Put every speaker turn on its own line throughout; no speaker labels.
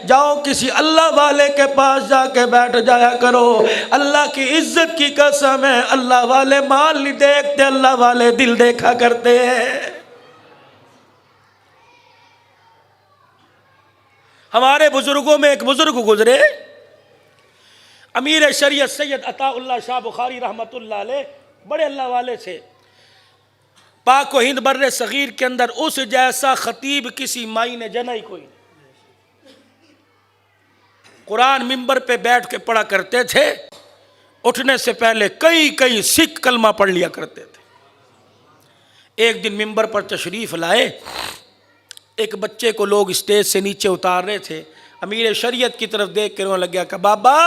جاؤ کسی اللہ والے کے پاس جا کے بیٹھ جایا کرو. اللہ کی عزت کی قسم ہے, اللہ والے مال نہیں دیکھتے, اللہ والے دل دیکھا کرتے ہیں. ہمارے بزرگوں میں ایک بزرگ گزرے, امیر شریعت سید عطا اللہ شاہ بخاری رحمۃ اللہ علیہ, بڑے اللہ والے تھے. پاک و ہند بر صغیر کے اندر اس جیسا خطیب کسی مائی نے جنا ہی کوئی نہیں. قرآن ممبر پہ بیٹھ کے پڑھا کرتے تھے, اٹھنے سے پہلے کئی سکھ کلمہ پڑھ لیا کرتے تھے. ایک دن ممبر پر تشریف لائے, ایک بچے کو لوگ اسٹیج سے نیچے اتار رہے تھے. امیر شریعت کی طرف دیکھ کے رونے لگ گیا کہ بابا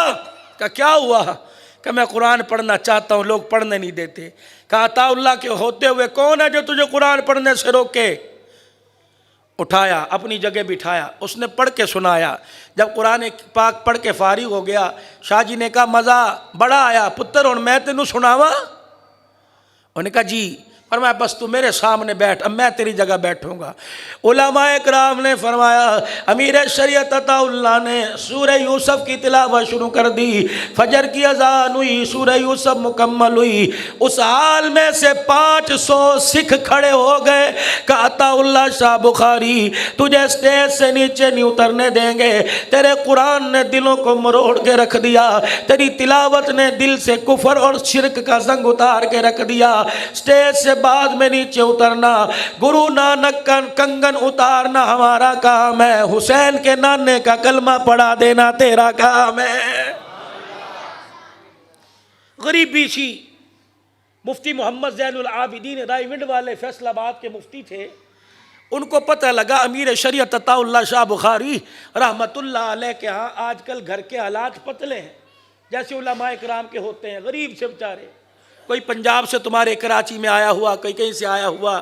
کا کیا ہوا؟ کہ میں قرآن پڑھنا چاہتا ہوں, لوگ پڑھنے نہیں دیتے. کہا عطا اللہ کے ہوتے ہوئے کون ہے جو تجھے قرآن پڑھنے سے روکے؟ اٹھایا, اپنی جگہ بٹھایا, اس نے پڑھ کے سنایا. جب قرآن پاک پڑھ کے فارغ ہو گیا, شاہ جی نے کہا مزہ بڑا آیا پتر, اور میں تینوں سناواں؟ انہوں نے کہا جی. فرمایا بس تو میرے سامنے بیٹھ, اب میں تیری جگہ بیٹھوں گا. علماء کرام نے فرمایا, امیر شریعت عطا اللہ نے سورہ یوسف کی تلاوت شروع کر دی. فجر کی اذان ہوئی, سورہ یوسف مکمل ہوئی. اس حال میں سے 500 سکھ کھڑے ہو گئے کہ عطا اللہ شاہ بخاری تجھے اسٹیج سے نیچے نہیں اترنے دیں گے. تیرے قرآن نے دلوں کو مروڑ کے رکھ دیا, تیری تلاوت نے دل سے کفر اور شرک کا زنگ اتار کے رکھ دیا. اسٹیج سے بعد میں نیچے اترنا, گرو نانک کا کنگن اتارنا ہمارا کام ہے, حسین کے نانے کا کلمہ پڑھا دینا تیرا کام ہے. غریبی سی. مفتی محمد زین العابدین رائے ونڈ والے فیصل آباد کے مفتی تھے. ان کو پتہ لگا امیر شریعت عطا اللہ شاہ بخاری رحمت اللہ علیہ کے ہاں آج کل گھر کے حالات پتلے ہیں جیسے علماء کرام کے ہوتے ہیں. غریب سے بیچارے, کوئی پنجاب سے تمہارے کراچی میں آیا ہوا, کوئی کہیں سے آیا ہوا,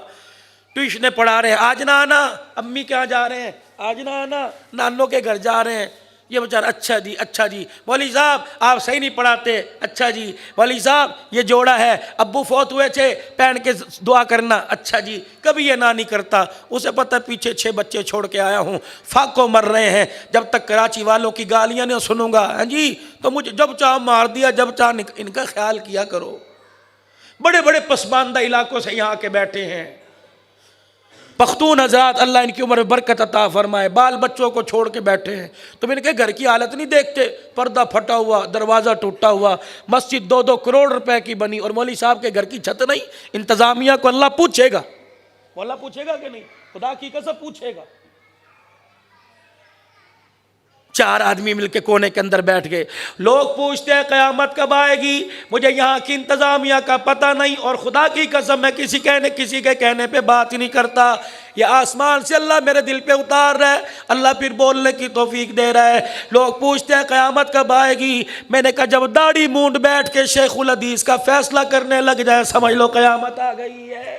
ٹیوشنیں پڑھا رہے ہیں, آج نہ آنا, امی کہاں جا رہے ہیں, آج نہ آنا, نانوں کے گھر جا رہے ہیں. یہ بیچارہ اچھا جی اچھا جی, مولوی صاحب آپ صحیح نہیں پڑھاتے, اچھا جی مولوی صاحب یہ جوڑا ہے, ابو فوت ہوئے تھے پہن کے دعا کرنا, اچھا جی. کبھی یہ نہ نہیں کرتا. اسے پتہ پیچھے 6 بچے چھوڑ کے آیا ہوں, فاقوں مر رہے ہیں, جب تک کراچی والوں کی گالیاں نہیں سنوں گا ہاں جی تو مجھے جب چاہ مار دیا, جب چاہ ان کا خیال کیا کرو. بڑے بڑے پسماندہ علاقوں سے یہاں کے بیٹھے ہیں پختون حضرات, اللہ ان کی عمر میں برکت عطا فرمائے, بال بچوں کو چھوڑ کے بیٹھے ہیں. تم ان کے گھر کی حالت نہیں دیکھتے, پردہ پھٹا ہوا, دروازہ ٹوٹا ہوا, مسجد 2-2 کروڑ روپے کی بنی, اور مولوی صاحب کے گھر کی چھت نہیں. انتظامیہ کو اللہ پوچھے گا, وہ اللہ پوچھے گا کہ نہیں؟ خدا کی قسم پوچھے گا. 4 آدمی مل کے کونے کے اندر بیٹھ گئے. لوگ پوچھتے ہیں قیامت کب آئے گی, مجھے یہاں کی انتظامیہ کا پتہ نہیں, اور خدا کی قسم میں کسی کے کہنے پہ بات ہی نہیں کرتا. یہ آسمان سے اللہ میرے دل پہ اتار رہا ہے, اللہ پھر بولنے کی توفیق دے رہا ہے. لوگ پوچھتے ہیں قیامت کب آئے گی, میں نے کہا جب داڑھی مونڈ بیٹھ کے شیخ الحدیث کا فیصلہ کرنے لگ جائے سمجھ لو قیامت آ گئی ہے.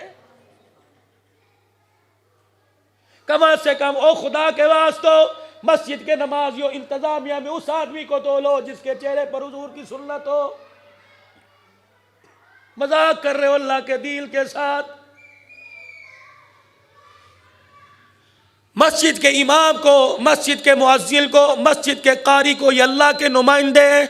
کم سے کم او خدا کے واسطے مسجد کے نمازیوں, انتظامیہ میں اس آدمی کو تو لو جس کے چہرے پر حضور کی سنت ہو. مذاق کر رہے ہو اللہ کے دین کے ساتھ. مسجد کے امام کو, مسجد کے مؤذن کو, مسجد کے قاری کو یہ اللہ کے نمائندے ہیں.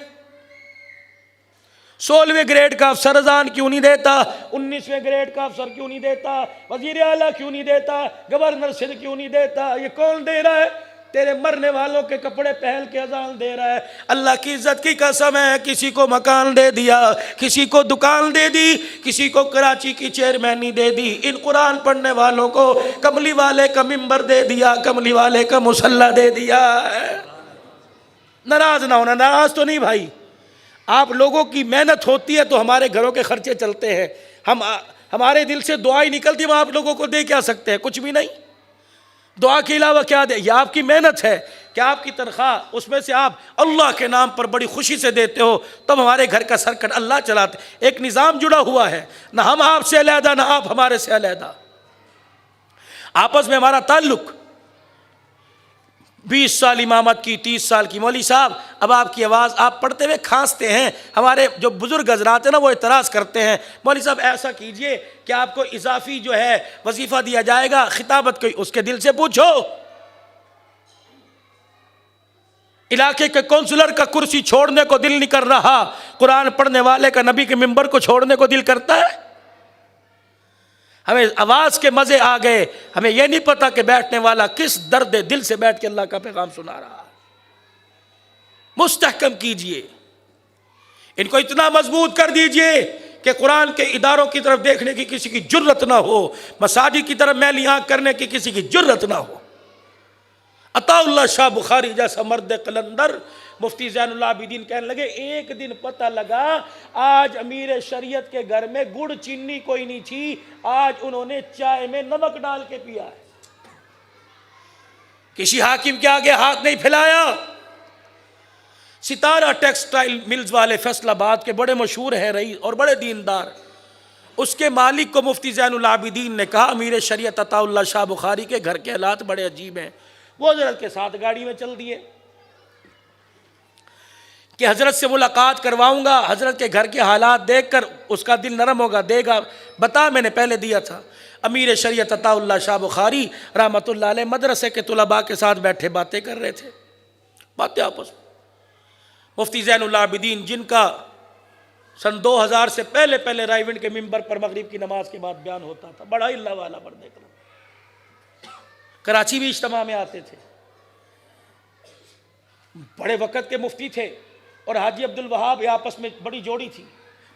16ویں گریڈ کا افسر رضان کیوں نہیں دیتا, 19ویں گریڈ کا افسر کیوں نہیں دیتا, وزیر اعلیٰ کیوں نہیں دیتا, گورنر سندھ کیوں نہیں دیتا؟ یہ کون دے رہا ہے؟ تیرے مرنے والوں کے کپڑے پہن کے اذان دے رہا ہے. اللہ کی عزت کی قسم ہے, کسی کو مکان دے دیا, کسی کو دکان دے دی, کسی کو کراچی کی چیئرمینی دے دی. ان قرآن پڑھنے والوں کو کملی والے کا ممبر دے دیا, کملی والے کا مصلی دے دیا. ناراض نہ ہونا, ناراض تو نہیں بھائی, آپ لوگوں کی محنت ہوتی ہے تو ہمارے گھروں کے خرچے چلتے ہیں. ہمارے دل سے دعائیں نکلتی, ہم آپ لوگوں کو دے کیا سکتے ہیں؟ کچھ بھی نہیں. دعا کے علاوہ کیا دے؟ یہ آپ کی محنت ہے کہ آپ کی تنخواہ اس میں سے آپ اللہ کے نام پر بڑی خوشی سے دیتے ہو, تب ہمارے گھر کا سرکٹ اللہ چلاتے. ایک نظام جڑا ہوا ہے, نہ ہم آپ سے علیحدہ نہ آپ ہمارے سے علیحدہ. آپس میں ہمارا تعلق 20 سال امامت کی, 30 سال کی. مولوی صاحب اب آپ کی آواز آپ پڑھتے ہوئے کھانستے ہیں, ہمارے جو بزرگ حضرات ہیں نا وہ اعتراض کرتے ہیں, مولوی صاحب ایسا کیجئے کہ آپ کو اضافی جو ہے وظیفہ دیا جائے گا, خطابت کوئی اس کے دل سے پوچھو. علاقے کے کونسلر کا کرسی چھوڑنے کو دل نہیں کر رہا، قرآن پڑھنے والے کا نبی کے ممبر کو چھوڑنے کو دل کرتا ہے؟ ہمیں آواز کے مزے آ گئے، ہمیں یہ نہیں پتا کہ بیٹھنے والا کس درد دل سے بیٹھ کے اللہ کا پیغام سنا رہا ہے۔ مستحکم کیجئے، ان کو اتنا مضبوط کر دیجئے کہ قرآن کے اداروں کی طرف دیکھنے کی کسی کی جرت نہ ہو، مساجد کی طرف میلی آنکھ کرنے کی کسی کی جرت نہ ہو۔ عطا اللہ شاہ بخاری جیسا مرد قلندر، مفتی زین اللہ عابدین کہنے لگے ایک دن پتہ لگا آج امیر شریعت کے گھر میں گڑ چینی کوئی نہیں تھی، آج انہوں نے چائے میں نمک ڈال کے پیا ہے۔ کسی حاکم کے آگے ہاتھ نہیں پھیلایا۔ ستارہ ٹیکسٹائل ملز والے فیصل آباد کے بڑے مشہور ہیں رئیس اور بڑے دیندار، اس کے مالک کو مفتی زین العابدین نے کہا امیر شریعت عطا اللہ شاہ بخاری کے گھر کے حالات بڑے عجیب ہیں۔ وہ حضرت کے ساتھ گاڑی میں چل دیے کہ حضرت سے ملاقات کرواؤں گا، حضرت کے گھر کے حالات دیکھ کر اس کا دل نرم ہوگا، دے گا۔ بتا میں نے پہلے دیا تھا، امیر شریعت عطا اللہ شاہ بخاری رحمۃ اللہ علیہ مدرسے کے طلباء کے ساتھ بیٹھے باتیں کر رہے تھے، باتیں آپس میں۔ مفتی زین العابدین جن کا سن 2000 سے پہلے رائے ونڈ کے ممبر پر مغرب کی نماز کے بعد بیان ہوتا تھا، بڑا اللہ والا مرد ہے، کراچی بھی اجتماع میں آتے تھے، بڑے وقت کے مفتی تھے، اور حاجی عبدالوہاب آپس میں بڑی جوڑی تھی۔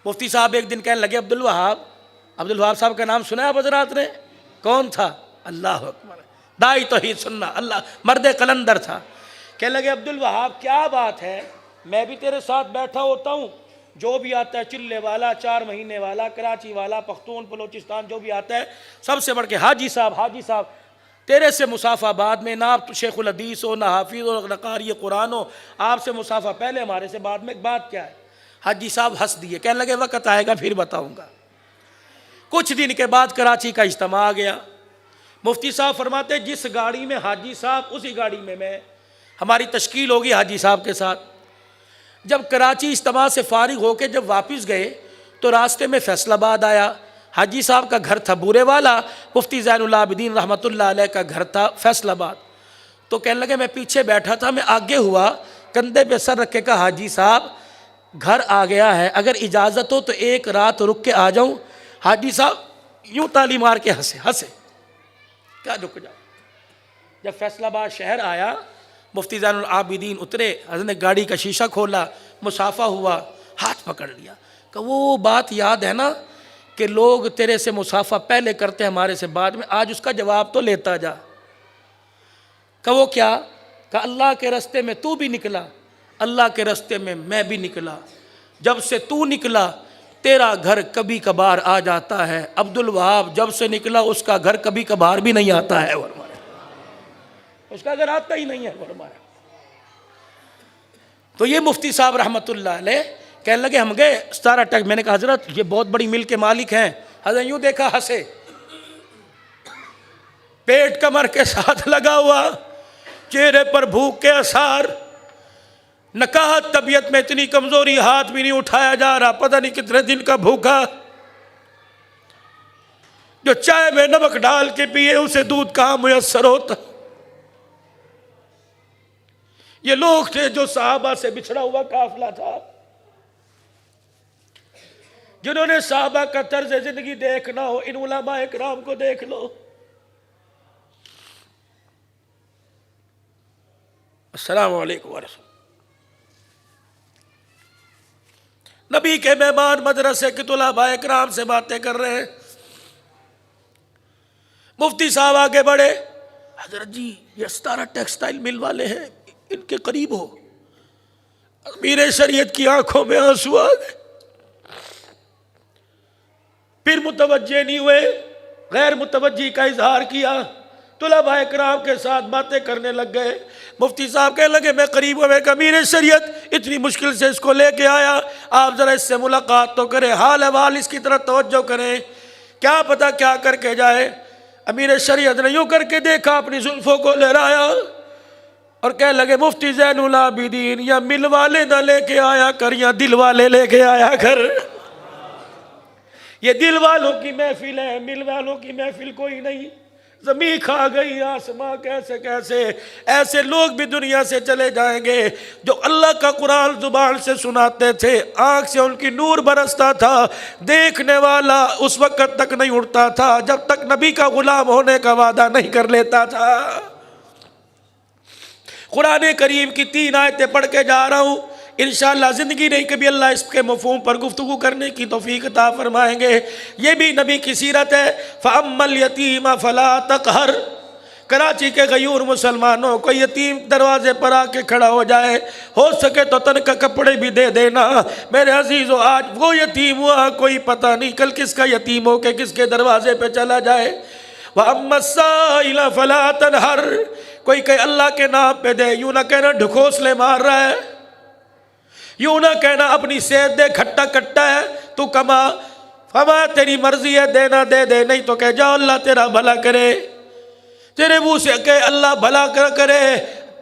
مفتی صاحب ایک دن کہنے لگے عبدالوہاب صاحب کا نام سنا ہے حضرات نے؟ کون تھا؟ اللہ اکبر، داعی توحید سننا، اللہ مرد قلندر تھا۔ کہنے لگے عبدالوہاب کیا بات ہے، میں بھی تیرے ساتھ بیٹھا ہوتا ہوں، جو بھی آتا ہے چلے والا، 4 مہینے والا، کراچی والا، پختون بلوچستان جو بھی آتا ہے، سب سے بڑھ کے حاجی صاحب تیرے سے مصافہ بعد میں، نہ آپ شیخ الحدیث ہو، نہ حافظ ہو، نہ قاری قرآن ہو، آپ سے مصافہ پہلے، ہمارے سے بعد میں، بات کیا ہے؟ حاجی صاحب ہنس دیے، کہنے لگے وقت آئے گا پھر بتاؤں گا۔ کچھ دن کے بعد کراچی کا اجتماع آ گیا، مفتی صاحب فرماتے جس گاڑی میں حاجی صاحب اسی گاڑی میں ہماری تشکیل ہوگی حاجی صاحب کے ساتھ۔ جب کراچی اجتماع سے فارغ ہو کے جب واپس گئے تو راستے میں فیصل آباد آیا، حاجی صاحب کا گھر تھا بورے والا، مفتی زین العابدین رحمۃ اللہ علیہ کا گھر تھا فیصل آباد۔ تو کہنے لگے میں پیچھے بیٹھا تھا، میں آگے ہوا، کندھے پہ سر رکھ کے کہا حاجی صاحب گھر آ گیا ہے، اگر اجازت ہو تو ایک رات رک کے آ جاؤں۔ حاجی صاحب یوں تالی مار کے ہنسے، کیا رک جاؤ۔ جب فیصل آباد شہر آیا، مفتی زین العابدین اترے، حضرت نے گاڑی کا شیشہ کھولا، مصافہ ہوا، ہاتھ پکڑ لیا، کہ وہ بات یاد ہے نا کہ لوگ تیرے سے مصافہ پہلے کرتے ہیں ہمارے سے بعد میں، آج اس کا جواب تو لیتا جا۔ کہ وہ کیا؟ کہ اللہ کے راستے میں تو بھی نکلا، اللہ کے راستے میں میں بھی نکلا، جب سے تو نکلا تیرا گھر کبھی کبھار آ جاتا ہے، عبدالوہاب جب سے نکلا اس کا گھر کبھی کبھار بھی نہیں آتا ہے، اس کا گھر آتا ہی نہیں ہے فرمایا۔ تو یہ مفتی صاحب رحمۃ اللہ علیہ کہنے لگے ہم گئے ستارہ ٹیک، میں نے کہا حضرت یہ بہت بڑی مل کے مالک ہیں۔ حضرت یوں دیکھا، ہنسے، پیٹ کمر کے ساتھ لگا ہوا، چہرے پر بھوک کے آثار، نکاہت طبیعت میں اتنی کمزوری، ہاتھ بھی نہیں اٹھایا جا رہا، پتہ نہیں کتنے دن کا بھوکا، جو چائے میں نمک ڈال کے پیے اسے دودھ کہاں میسر ہوتا۔ یہ لوگ تھے جو صحابہ سے بچھڑا ہوا قافلہ تھا، جنہوں نے صحابہ کا طرز زندگی دیکھنا ہو، ان علماء اکرام کو دیکھ لو۔ السلام علیکم ورحمۃ اللہ۔ نبی کے مہمان مدرسے کے طلباء اکرام سے باتیں کر رہے ہیں، مفتی صاحب آگے بڑھے، حضرت جی یہ ستارہ ٹیکسٹائل مل والے ہیں، ان کے قریب ہو۔ امیر شریعت کی آنکھوں میں آنسو آ گئے، پھر متوجہ نہیں ہوئے، غیر متوجہ کا اظہار کیا، طلباء اکرام کے ساتھ باتیں کرنے لگ گئے۔ مفتی صاحب کہنے لگے میں قریب ہوں، میں کہ امیر شریعت اتنی مشکل سے اس کو لے کے آیا، آپ ذرا اس سے ملاقات تو کریں، حال احوال اس کی طرف توجہ کریں، کیا پتہ کیا کر کے جائے۔ امیر شریعت نے یوں کر کے دیکھا، اپنی زلفوں کو لہرایا اور کہنے لگے مفتی زین العابدین یا مل والے نہ لے کے آیا کر، یا دل والے لے کے آیا کر۔ یہ دل والوں کی محفل ہے، مل والوں کی محفل کوئی نہیں۔ زمین کھا گئی آسمان کیسے کیسے. ایسے لوگ بھی دنیا سے چلے جائیں گے جو اللہ کا قرآن زبان سے سناتے تھے, آنکھ سے ان کی نور برستا تھا, دیکھنے والا اس وقت تک نہیں اٹھتا تھا جب تک نبی کا غلام ہونے کا وعدہ نہیں کر لیتا تھا. قرآن کریم کی 3 آیتیں پڑھ کے جا رہا ہوں, انشاءاللہ زندگی نہیں کبھی اللہ اس کے مفہوم پر گفتگو کرنے کی توفیق عطا فرمائیں گے. یہ بھی نبی کی سیرت ہے. فَأَمَّا الْيَتِيمَ فَلَا تَقْهَرْ. کراچی کے غیور مسلمانوں کو یتیم دروازے پر آ کے کھڑا ہو جائے, ہو سکے تو تن کا کپڑے بھی دے دینا. میرے عزیزو, آج وہ یتیم ہوا کوئی پتہ نہیں کل کس کا یتیم ہو کے کس کے دروازے پہ چلا جائے. وَأَمَّا السَّائِلَ فَلَا تَنْهَرْ. کوئی کہ اللہ کے نام پہ دے, یوں نہ کہنا ڈھکوسلے مار رہا ہے, یوں نہ کہنا اپنی صحت دے کھٹا کٹا ہے تو کما, فما تیری مرضی ہے دینا دے دے, نہیں تو کہہ جاؤ اللہ تیرا بھلا کرے. تیرے منہ سے کہ اللہ بھلا کرے,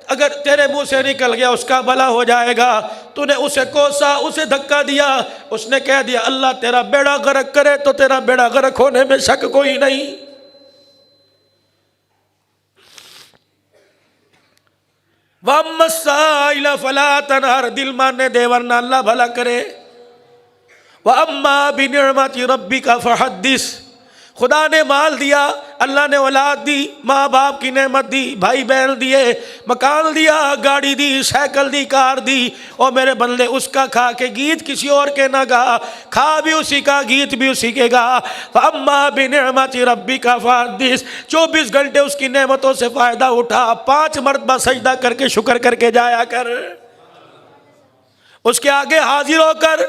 اگر تیرے منہ سے نکل گیا اس کا بھلا ہو جائے گا. تو نے اسے کوسا, اسے دھکا دیا, اس نے کہہ دیا اللہ تیرا بیڑا غرق کرے تو تیرا بیڑا غرق ہونے میں شک کوئی نہیں. وَأَمَّا السَّائِلَ فَلَا تَنْهَرْ. دل ماننے دے ورنہ اللہ بھلا کرے. وَأَمَّا بِنِعْمَةِ رَبِّكَ فَحَدِّثْ. خدا نے مال دیا, اللہ نے اولاد دی, ماں باپ کی نعمت دی, بھائی بہن دیے, مکان دیا, گاڑی دی, سائیکل دی, کار دی, اور میرے بندے اس کا کھا کے گیت کسی اور کے نہ گا, کھا بھی اسی کا گیت بھی اسی کے گا. فَأَمَّا بِنِعْمَةِ رَبِّكَ فَحَدِّثْ. 24 گھنٹے اس کی نعمتوں سے فائدہ اٹھا, 5 مرتبہ سجدہ کر کے شکر کر کے جایا کر. اس کے آگے حاضر ہو کر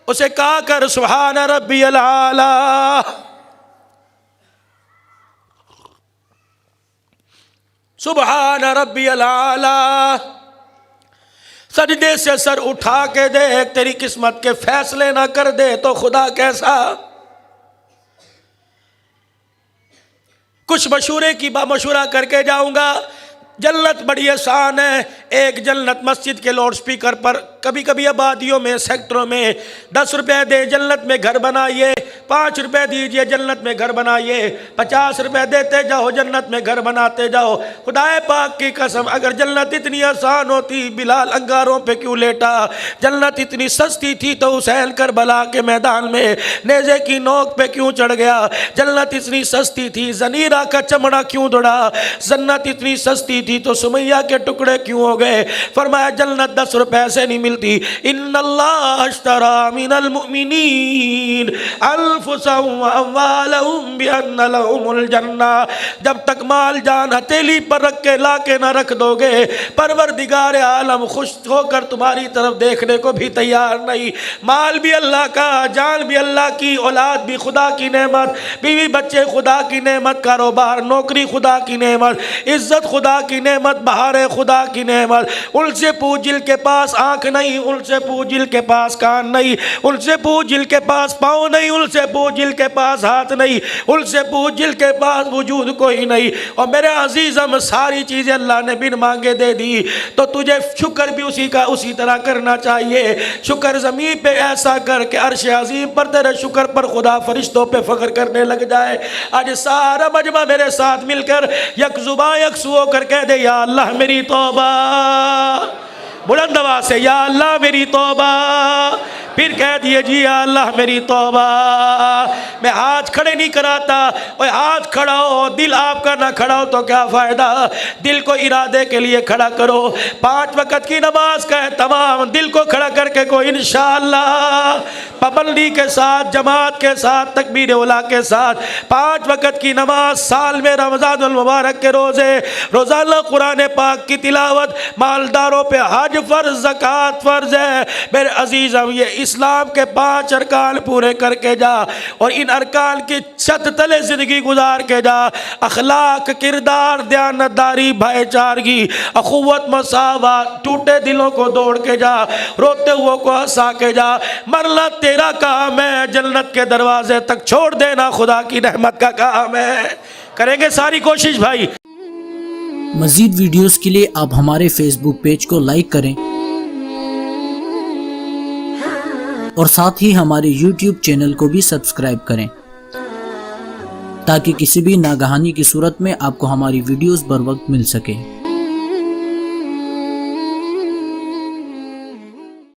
اسے کہا کر سبحان ربی العالی, سبحان ربی العالی. سجدے سے سر اٹھا کے دیکھ, تیری قسمت کے فیصلے نہ کر دے تو خدا کیسا. کچھ مشورے کی مشورہ کر کے جاؤں گا. جنت بڑی آسان ہے. ایک جنت مسجد کے لاؤڈ سپیکر پر کبھی کبھی آبادیوں میں سیکٹروں میں 10 روپے دے جنت میں گھر بنائیے, 5 روپے دیجئے جنت میں گھر بنائیے, 50 روپے دیتے جاؤ جنت میں گھر بناتے جاؤ. خدا پاک کی قسم اگر جنت اتنی آسان ہوتی بلال انگاروں پہ کیوں لیٹا. جنت اتنی سستی تھی تو حسین کربلا کے میدان میں نیزے کی نوک پہ کیوں چڑھ گیا. جنت اتنی سستی تھی زنیرہ کا چمڑا کیوں دوڑا. جنت اتنی سستی تھی تو سمیہ کے ٹکڑے کیوں ہو گئے. فرمایا جنت 10 روپے سے نہیں ملتی. ان اللہ اشتری من المؤمنین انفسهم واموالهم بان لهم الجنہ. جب تک مال جان ہتھیلی پر رکھ کے لا کے نہ رکھ دو گے, پروردگار عالم خوش ہو کر تمہاری طرف دیکھنے کو بھی تیار نہیں. مال بھی اللہ کا, جان بھی اللہ کی, اولاد بھی خدا کی نعمت, بیوی بچے خدا کی نعمت, کاروبار نوکری خدا کی نعمت, عزت خدا کی نعمت, بہار خدا کی نعمت. ان سے پوچھ جل کے پاس آنکھ نہیں, ان سے پوچھ جل کے پاس کان نہیں, ان سے پوچھ جل کے پاس پاؤں نہیں, ان سے پوچھ جل کے پاس ہاتھ نہیں, ان سے پوچھ جل کے پاس وجود کوئی نہیں. اور میرے عزیزم ساری چیزیں اللہ نے بن مانگے دے دی تو تجھے شکر بھی اسی طرح کرنا چاہیے. شکر زمین پہ ایسا کر کہ عرش عظیم پر تیرے شکر پر خدا فرشتوں پہ فخر کرنے لگ جائے. آج سارا مجمع میرے ساتھ مل کر یک زباں یک سو ہو کر کہہ دے یا اللہ میری توبہ. بلند آواز سے یا اللہ میری توبہ. پھر کہہ دیے جی یا اللہ میری توبہ. میں ہاتھ کھڑے نہیں کراتا, اوے ہاتھ کھڑا ہو, دل آپ کا نہ کھڑا ہو تو کیا فائدہ. دل کو ارادے کے لیے کھڑا کرو. 5 وقت کی نماز کا ہے تمام دل کو کھڑا کر کے کوئی انشاءاللہ پابندی کے ساتھ, جماعت کے ساتھ, تکبیر اولا کے ساتھ 5 وقت کی نماز, سال میں رمضان المبارک کے روزے, روزانہ قرآن پاک کی تلاوت, مالداروں پہ حج فرض, زکوٰۃ فرض ہے. میرے عزیزم یہ اسلام کے 5 ارکان پورے کر کے جا, اور ان ارکان کی چھت تلے زندگی گزار کے جا. اخلاق, کردار, دیانتداری, بھائی چارگی, اخوت, مساوات, ٹوٹے دلوں کو دوڑ کے جا, روتے ہوئے کو ہنسا کے جا. مرنا تیرا کام ہے, جنت کے دروازے تک چھوڑ دینا خدا کی رحمت کا کام ہے. کریں گے ساری کوشش بھائی.
مزید ویڈیوز کے لیے آپ ہمارے فیس بک پیج کو لائک کریں اور ساتھ ہی ہمارے یوٹیوب چینل کو بھی سبسکرائب کریں. تاکہ کسی بھی ناگہانی کی صورت میں آپ کو ہماری ویڈیوز بر وقت مل سکے۔